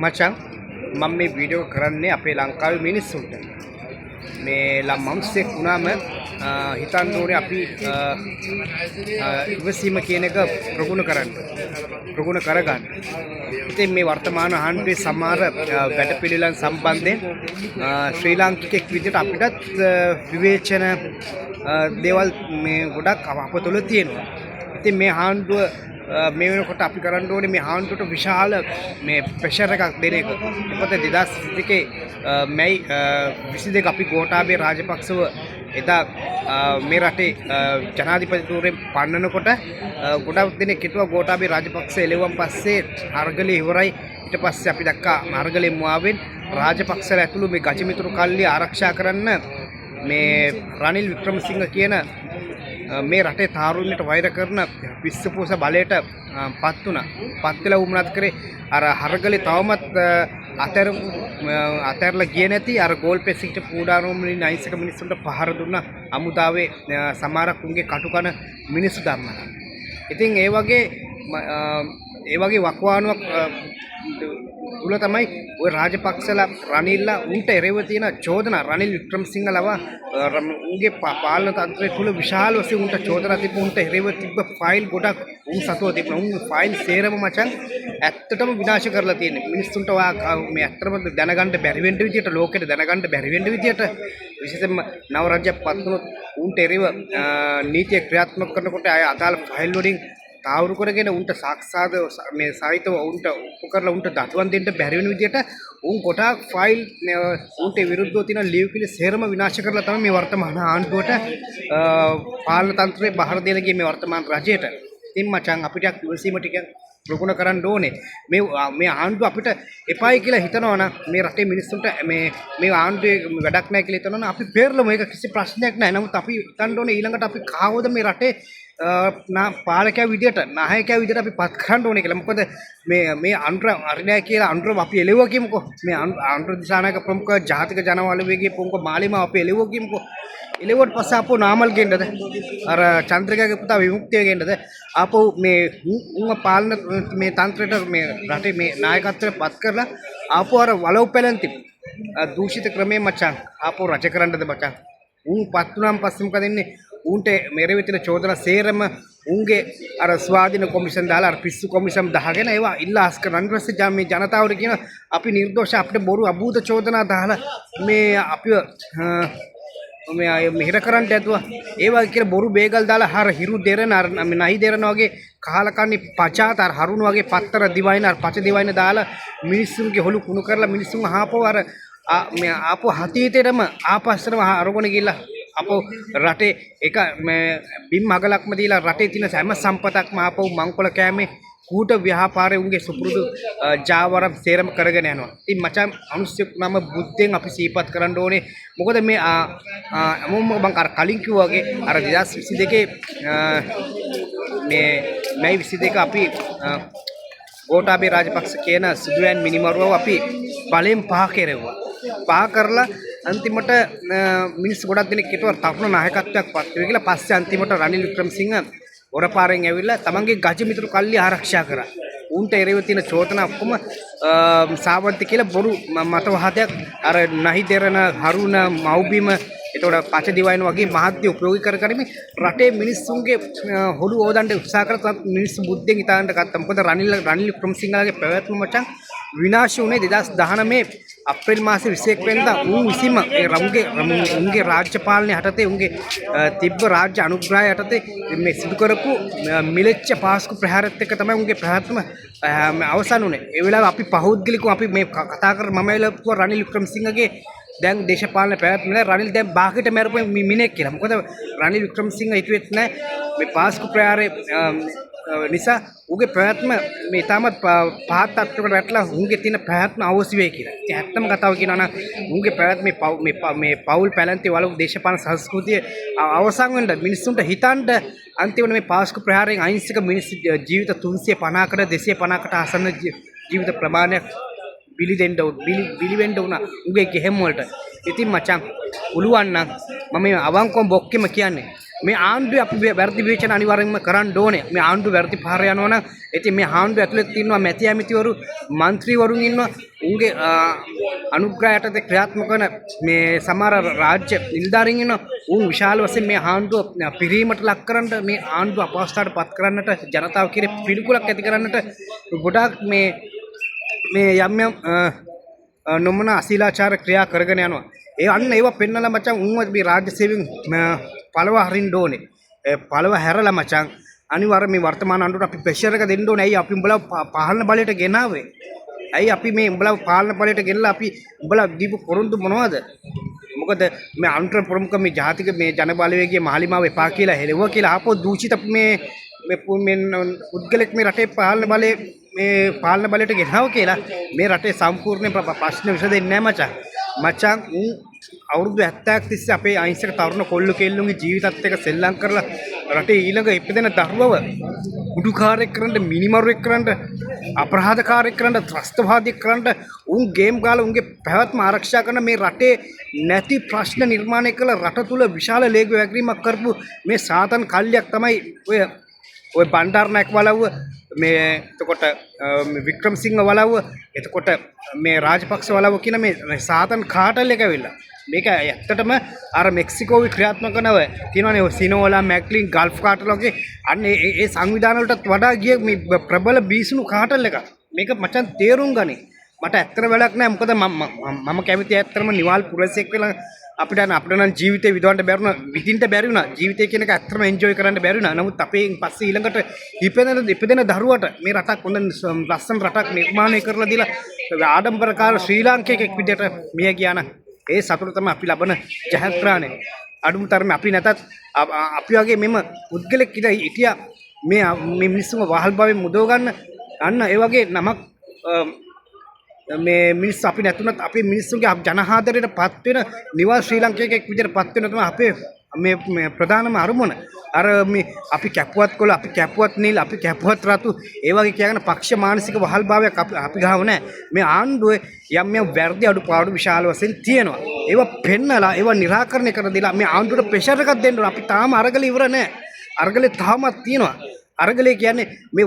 මචං මම මේ වීඩියෝ කරන්නේ අපේ ලංකාවේ මිනිස්සුන්ට මේ මනුස්සෙක් වුණාම හිතන්න ඕනේ අපි ඉවසීම කියන එක ප්‍රගුණ කරගන්න. ඉතින් මේ වර්තමාන ආණ්ඩුවේ සමහර වැඩපිළිවෙළන් සම්බන්ධයෙන් ශ්‍රී ලාංකිකෙක් විදිහට අපිටත් විවේචන දේවල් මේ ගොඩක් අපතුල තියෙනවා. ඉතින් මේ ආණ්ඩුව මේ වෙනකොට අපි කරන්න ඕනේ මේ ආණ්ඩුවට විශාල මේ ප්‍රෙෂර් එකක් දෙන එක. මොකද 2022 මැයි 22 අපි ගෝඨාභය රාජපක්ෂව එදා මේ රටේ ජනාධිපතිතුමෙන් පන්නනකොට ගොඩක් දෙනෙක් හිතුවා ගෝඨාභය රාජපක්ෂ එළවුවන් පස්සේ අරගලේ ඉවරයි. ඊට පස්සේ අපි දැක්කා අරගලේ මුවාවෙන් රාජපක්ෂලා ඇතුළු මේ ගජමිතුරු කල්ලිය ආරක්ෂා කරන්න මේ රනිල් වික්‍රමසිංහ කියන මේ රටේ තාරුණ්‍යයට වෛර කරන විශ්වපෝෂ බලයට පත් වුණා. පත් වෙලා උමනත් කරේ අර හරගලේ තවමත් අතහැරලා ගියේ නැති අර ගෝල් පෙසිට පූඩාරෝම වලින් අයිසක මිනිස්සුන්ට පහර දුන්නා. අමුදාවේ සමහරක් උන්ගේ කටුකන මිනිස්සු ධර්මන. ඉතින් ඒ වගේ වකවානුවක් තුල තමයි ওই රාජපක්ෂලා රනිල්ලා උන්ට එරෙව තියෙන චෝදනා රනිල් වික්‍රමසිංහලව උන්ගේ පාලන තන්ත්‍රය තුල විශාල වශයෙන් උන්ට චෝදනා තිබ්බ උන්ට එරෙව තිබ්බ ෆයිල් ගොඩක් උන් සතුව තිබුණා. උන් ෆයිල් සේරම මචං ඇත්තටම විනාශ කරලා තියෙනවා. මිනිස්සුන්ට මේ ඇත්තටම දැනගන්න බැරි වෙන්න විදියට ලෝකෙට දැනගන්න බැරි වෙන්න විදියට විශේෂයෙන්ම නව රාජ්‍ය පත් වුණොත් උන්ට එරෙව නීතිය ක්‍රියාත්මක කරනකොට අය අදාළ ෆයිල් වලින් තාවුරු කරගෙන උන්ට සාක්ෂාත් මේ සාහිත්‍යව උන්ට ඔප්පු කරලා උන්ට දඩුවම් දෙන්න බැරි වෙන විදියට උන් ගොඩාක් ෆයිල් උන්ට විරුද්ධව තියෙන ලියවිලි සේරම විනාශ කරලා තමයි මේ වර්තමාන ආණ්ඩුවට පාලන තන්ත්‍රයේ බහර දෙන ගියේ මේ වර්තමාන රජයට. ඉතින් මචං අපිට ඉවසීම ටික ප්‍රගුණ කරන්න ඕනේ. මේ ආණ්ඩුව අපිට එපායි කියලා හිතනවා නම් මේ රටේ මිනිස්සුන්ට මේ ආණ්ඩුවේ වැඩක් නැහැ කියලා හිතනවා නම් අපි පෙරලමු. ඒක කිසි ප්‍රශ්නයක් නැහැ. නමුත් අපි හිතන්න ඕනේ ඊළඟට අපි කාවද මේ රටේ පාලකයා විදියට නායකයා විදියට අපි පත් කරන්න ඕනේ කියලා. මොකද මේ අන්තර අරිණය කියලා අන්තර අපි එළෙවුවා කියමුකෝ. මේ අන්තර දිසානායක ප්‍රමුඛ ජාතික ජනවලවේගයේ ප්‍රමුඛ මාලිමාව අපි එළෙවුවා කියමුකෝ. එළෙවුවට පස්සේ ආපහු නාමල් ගෙන්නද? අර චන්ද්‍රිකාගේ පුතා විමුක්තිය ගෙන්නද? ආපහු මේ උන්ව පාලන මේ තන්ත්‍රයට මේ රටේ මේ නායකත්වයට පත් කරලා ආපහු අර වලව් පැලැන්ති දූෂිත ක්‍රමයේ මචං ආපහු රජ කරන්නද මචං? උන් පත් වුණාන් පස්සේ මොකද වෙන්නේ? උන්ට මෙරෙ විතර චෝදනා සේරම උන්ගේ අර ස්වාධීන කොමිෂන් දාලා අර පිස්සු කොමිෂන් දහගෙන ඒවා ඉල්ලාස් කරන ඊපස්සේ මේ ජනතාවට කියන අපි නිර්දෝෂ අපිට බොරු අභූත චෝදනා දාලා මේ අපිව මේ මෙහෙර කරන්න ඇදුවා. ඒ වගේ කියලා බොරු බේගල් දාලා හර හිරු දෙරන අර නහි දෙරන වගේ කහලකන්නේ පචාත අර හරුණ වගේ පත්තර දිවයින අර පච දිවයින දාලා මිනිස්සුන්ගේ හොළු කුණු කරලා මිනිස්සුන් ආපහු අර මේ ආපහු හතීතේටම ආපස්සටම අරගෙන ගිහිල්ලා අපෝ රටේ එක බිම් අගලක්ම දීලා රටේ තියෙන හැම සම්පතක්ම ආපහු මංකොල කෑමේ කූට ව්‍යාපාරේ උන්ගේ සුපුරුදු ජාවරම් සේරම කරගෙන යනවා. ඉතින් මචං අනුස්සෙක් නම බුද්ධෙන් අපි සීපත් කරන්න ඕනේ. මොකද මේ මම අර කලින් කිව්වා වගේ අර 2022 මේ මැයි 22 අපි ගෝඨාභය රාජපක්ෂ කියන සුදුවැන් මිනිමරුවව අපි බලෙන් පහ කෙරෙව්වා. පහ කරලා අන්තිමට මිනිස්සු ගොඩක් දෙනෙක් හිතුවා තරුණ නායකත්වයක් පත් වෙයි කියලා. පස්සේ අන්තිමට රනිල් වික්‍රමසිංහ ඔරපාරෙන් ඇවිල්ලා තමන්ගේ ගජමිතුරු කල්ලිය ආරක්ෂා කරා. උන්ට එරෙව තියෙන චෝදනා ඔක්කොම සාවන්ත කියලා බොරු මතවාදයක් අර නහි දෙරන හරුණ මව්බිම එතකොට පච දිවයින වගේ මහත්ය උපයෝගී කරගනිමින් රටේ මිනිස්සුන්ගේ හොළු ඕදන්න උත්සාහ කරලා මිනිස්සු බුද්ධියෙන් ඉතාලන්ට ගත්තා. මොකද රනිල් වික්‍රමසිංහගේ පැවැත්ම මචං විනාශ වුණේ 2019 අප්‍රේල් මාසේ 21 වෙනිදා උන් විසින්ම ඒ උන්ගේ රාජ්‍ය පාලනය යටතේ උන්ගේ තිබ්බ රාජ්‍ය අනුග්‍රහය යටතේ මේ සිදු කරපු මිලෙච්ච පාස්කු ප්‍රහාරත් එක්ක තමයි උන්ගේ ප්‍රහාරත්ම අවසන් වුණේ. ඒ වෙලාවේ අපි පෞද්ගලිකව අපි මේ කතා කර මම එළපුවා රනිල් වික්‍රමසිංහගේ දැන් දේශපාලන පැවැත්ම නෑ. රනිල් දැන් බාහිරට මැරපු මිනිහෙක් කියලා. මොකද රනිල් වික්‍රමසිංහ හිතුවෙත් නෑ මේ පාස්කු ප්‍රහාරේ නිසා උගේ ප්‍රයත්න මේ තාමත් පහත් තත්ත්වයකට වැටලා උන්ගේ තියෙන ප්‍රයත්න අවශ්‍ය වෙයි කියලා. ඉතින් ඇත්තම කතාව කියනවා නම් උන්ගේ ප්‍රයත්න මේ පෞල් පැලැන්ති වල දේශපාලන සංස්කෘතිය අවසන් වෙන්න මිනිස්සුන්ට හිතන්න අන්තිමට මේ පාස්කු ප්‍රහාරයෙන් අහිංසක මිනිස්සු ජීවිත 350කට 250කට ආසන්න ජීවිත ප්‍රමාණයක් බිලි වෙන්න උනා උගේ ගෙහෙම් වලට. ඉතින් මචං පුළුවන් නම් මම මේ අවංකවම බොක්කෙම කියන්නේ මේ ආණ්ඩුවේ අපි වැරදි විවේචන අනිවාර්යෙන්ම කරන්න ඕනේ. මේ ආණ්ඩුව වැරදි පාර යනවා නම් ඉතින් මේ ආණ්ඩුව ඇතුලේ තියෙනවා මැති ඇමතිවරු, മന്ത്രിවරුන් ඉන්නවා. උන්ගේ අනුග්‍රහයට ක්‍රියාත්මක කරන මේ සමහර රාජ්‍ය නිලධාරීන් ඉන්නවා. උන් විශාල වශයෙන් මේ ආණ්ඩුව පිරීමට ලක් කරන්න මේ ආණ්ඩුව අපහසුතාවට පත් කරන්නට ජනතාව කෙරේ පිළිකුලක් ඇති කරන්නට ගොඩාක් මේ යම් යම් නොමන අශීලාචාර ක්‍රියා කරගෙන යනවා. ඒ අන්න ඒවා පෙන්නලා මචං උන්ව මේ රාජ්‍ය සේවයෙන් පළව හරින්න ඕනේ. පළව හැරලා මචං අනිවාර්යයෙන් මේ වර්තමාන ආණ්ඩුවට අපි ප්‍රෙෂර් එක දෙන්න ඕනේ. ඇයි අපි උඹලා පාලන බලයට ගෙනාවේ? ඇයි අපි මේ උඹලා පාලන බලයට ගෙනලා අපි උඹලා දීපු පොරොන්දු මොනවද? මොකද මේ අන්තර ප්‍රමුඛ මේ ජාතික මේ ජන බලවේගයේ මහලිමාව එපා කියලා හෙලුවා කියලා ආපහු දූෂිත මේ පුද්ගලෙක් මේ රටේ පාලන බලයට ගෙනාව කියලා මේ රටේ සම්පූර්ණ ප්‍රශ්න විසඳෙන්නේ නැහැ මචං. අවුරුදු 70ක් තිස්සේ අපේ අහිංසක තරුණ කොල්ල කෙල්ලුන්ගේ ජීවිතත් එක්ක සෙල්ලම් කරලා රටේ ඊළඟ ඉපදෙන දරුවව කුඩුකාරයෙක් කරන්න, මිනිමරුවෙක් කරන්න, අපරාධකාරයෙක් කරන්න, ත්‍රස්තවාදියෙක් කරන්න උන් ගේම් ගාලා උන්ගේ පැවැත්ම ආරක්ෂා කරන මේ රටේ නැති ප්‍රශ්න නිර්මාණය කළ රට තුල විශාල ලේගු වැගීමක් කරපු මේ සාතන් කල්ලියක් තමයි ඔය බණ්ඩාරනායක වලව්ව මේ එතකොට වික්‍රමසිංහ වලව්ව එතකොට මේ රාජපක්ෂ වලව්ව කියන මේ සාතන් කාටල් එක ඇවිල්ලා මේක ඇත්තටම අර මෙක්සිකෝවේ ක්‍රියාත්මක කරනව තියෙනවානේ ඔය සිනෝලා මැක්ලින් ගල්ෆ් කාටල් වගේ අන්න ඒ සංවිධාන වලටත් වඩා ගිය මේ ප්‍රබල බීසුණු කාටල් එක මේක මචං තේරුම් ගනි මට ඇත්තට වැඩක් නැහැ මොකද මම කැමති ඇත්තටම නිවාල් පුරසෙක් වෙලා අපිට නම් ජීවිතේ විඳවන්න විඳින්න බැරි වුණා ජීවිතය කියන එක ඇත්තටම එන්ජොයි කරන්න බැරි වුණා නමුත් අපේ පස්සේ ඊළඟට ඉපදෙන දරුවට මේ රටක් හොඳ ලස්සන රටක් නිර්මාණය කරලා දීලා ආඩම්බරකාර ශ්‍රී ලාංකිකයෙක් විදිහට මිය ගියා නම් ඒ සතුට තමයි අපි ලබන ජයග්‍රහණය අඩුම තරමේ අපි නැතත් අපි වගේ මෙම පුද්ගලෙක් හිටියා මේ මිනිස්සුන්ව වහල් භාවයෙන් මුදව ගන්න අන්න ඒ වගේ නමක් මේ මිනිස්සු අපි නැතුණත් අපේ මිනිස්සුන්ගේ ජනහාදරයට පත් වෙන නිවාස ශ්‍රී ලාංකිකයෙක් විදිහට පත් වෙන තමයි අපේ මේ ප්‍රධානම අරමුණ. අර මේ අපි කැපුවත් කොළ අපි කැපුවත් නිල් අපි කැපුවත් රතු ඒ වගේ කියන පක්ෂ මානසික වහල් භාවයක් අපි ගාව නැහැ. මේ ආණ්ඩුවේ යම් වැරදි අඩුපාඩු විශාල වශයෙන් තියෙනවා. ඒවා පෙන්නලා ඒවා निराකරණය කර දීලා මේ ආණ්ඩුවට ප්‍රෙෂර් එකක් දෙන්න ඕන. අපි තාම අරගල ඉවර නැහැ. අරගලේ තාමත් තියෙනවා. අරගලේ කියන්නේ මේ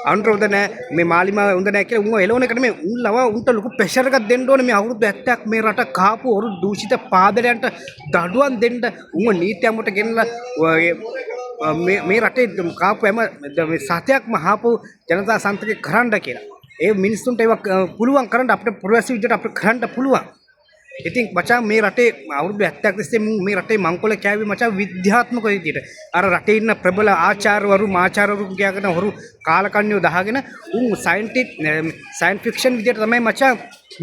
ආණ්ඩුව හොඳ නැහැ මේ මාලිමාව හොඳ නැහැ කියලා උන්ව එලවන එකට මේ උන් ලව උන්ට ලොකු ප්‍රෙෂර් එකක් දෙන්න ඕනේ මේ අවුරුදු 70ක් මේ රට කාපු ඔරු දූෂිත පාදලයන්ට දඩුවම් දෙන්න උන්ව නීතියමට ගෙනලා මේ රටේ කාපු හැම මේ සත්‍යයක්ම හාපු ජනතා සන්තකේ කරන්න කියලා. ඒ මිනිස්සුන්ට ඒක පුළුවන් කරන්න අපිට පුරවැසි විදිහට අපිට කරන්න පුළුවන්. ඉතින් මචං මේ රටේ අවුරුදු 70ක් තිස්සේ මේ රටේ මංකොල කෑවේ මචං විද්‍යාත්මක විදිහට අර රටේ ඉන්න ප්‍රබල ආචාර්යවරු මාචාර්යවරු කියගෙන හොරු කාලකන්ණියෝ දහගෙන උන් සයන්ස් ෆික්ෂන් විදිහට තමයි මචං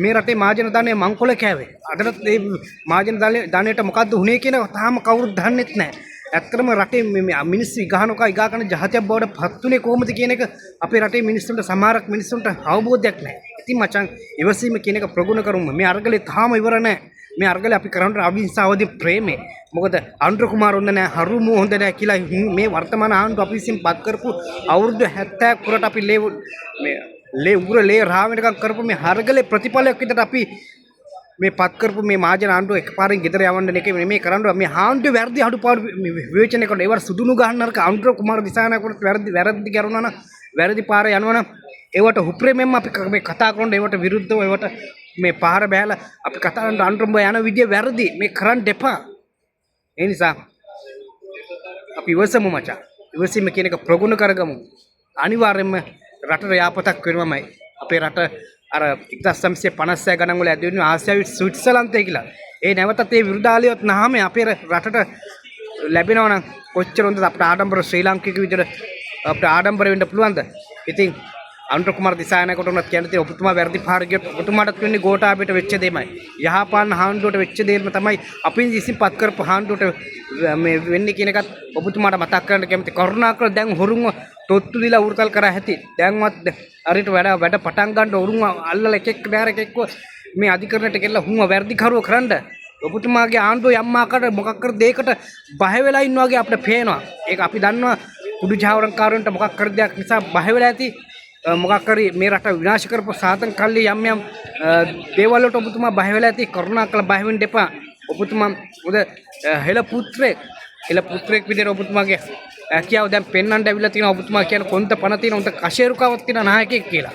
මේ රටේ මාජන දානේ මංකොල කෑවේ. අදට මේ මාජන දානේට මොකද්ද උනේ කියන තාම කවුරුත් දන්නෙත් නැහැ. ඇත්තටම රටේ මිනිස්සු ඉගහනකා ඉගා කරන ජාතියක් බවට පත්ුනේ කොහොමද කියන එක අපේ රටේ මිනිස්සුන්ට සමහරක් මිනිස්සුන්ට අවබෝධයක් නැහැ. ඉතින් මචං ඉවසීම කියන එක ප්‍රගුණ කරමු. මේ අරගලේ තාම ඉවර නැහැ. මේ අරගලේ අපි කරන්නේ අවිහිංසාවාදී ප්‍රේමේ. මොකද ආණ්ඩු කුමාර හොඳ නැහැ, හරුමු හොඳ නැහැ කියලා මේ වර්තමාන ආණ්ඩුව අපි විසින් පත් කරපු අවුරුදු 70ක් පුරට අපි ලේ රාවෙනකම් කරපු මේ අරගලේ ප්‍රතිඵලයක් විදිහට අපි මේ පත් කරපු මේ මාජන ආණ්ඩුව එකපාරින් ගෙදර යවන්න නෙකේ මේ කරන්නේ මේ ආණ්ඩුවේ වැරදි අඩුපාඩු විවේචනය කරන ඒවට සුදුණු ගහන්න අරක ආණ්ඩු කුමාර දිසානායකට වැරදි කරනවා නම් වැරදි පාරේ යනවා නම් ඒවට හුප්‍රේමෙන්ම අපි මේ කතා කරන ඒවට විරුද්ධව ඒවට මේ පාර බෑලා අපි කතා කරන ආණ්ඩුව යන විදිය වැරදි මේ කරන්න එපා. ඒ නිසා අපි ඉවසමු මචං. ඉවසීම කියන එක ප්‍රගුණ කරගමු. අනිවාර්යයෙන්ම රටට යාපතක් වෙනවමයි. අපේ රට අර 1956 ගණන් වල ඇති වෙන ආසියාවේ ස්විට්සර්ලන්තය කියලා. ඒ නැවතත් ඒ විරුද්ධාලියවත් නැහම අපේ රටට ලැබෙනවා නම් කොච්චර හොඳද අපේ ආඩම්බර ශ්‍රී ලාංකික විදිහට අපේ ආඩම්බර වෙන්න පුළුවන්ද? ඉතින් ආණ්ඩු කුමාර දිසානායකට උනත් කියන්නේ ඔබතුමා වැරදි පාර ගියොත් ඔබතුමාටත් වෙන්නේ ගෝඨාභයට වෙච්ච දෙයමයි. යහපාන ආණ්ඩුවට වෙච්ච දෙයම තමයි අපි විසින් පත් කරපු ආණ්ඩුවට මේ වෙන්නේ කියන එකත් ඔබතුමාට මතක් කරන්න කැමති. කරුණාකර දැන් හොරුන්ව තොත්තු දීලා උරුතල් කරා ඇති. දැන්වත් අරිට වැඩ පටන් ගන්න උරුම අල්ලලා එකෙක් නෑර එකෙක්ව මේ අධිකරණයට ගෙල්ලා හුම්ව වැරදි කරුව කරන්න. ඔබතුමාගේ ආණ්ඩුව යම් ආකාරයකට මොකක් කර දෙයකට බය වෙලා ඉන්නවා වගේ අපිට පේනවා. ඒක අපි දන්නවා කුඩු ජාවරන්කාරයන්ට මොකක් කර දෙයක් නිසා බය වෙලා ඇති. මොකක් හරි මේ රට විනාශ කරපු සාතන් කල්ලි යම් යම් දේවල් වලට ඔබතුමා බය වෙලා ඇති කරුණාකර බය වෙන්න එපා. ඔබතුමා උද හෙළ පුත්‍රයෙක් විදිහට ඔබතුමාගේ හැකියාව දැන් පෙන්වන්න ඇවිල්ලා තියෙනවා. ඔබතුමා කියන කොන්ත පණ තියෙන උන්ට කෂේරුකාවක් තියෙන නායකයෙක් කියලා.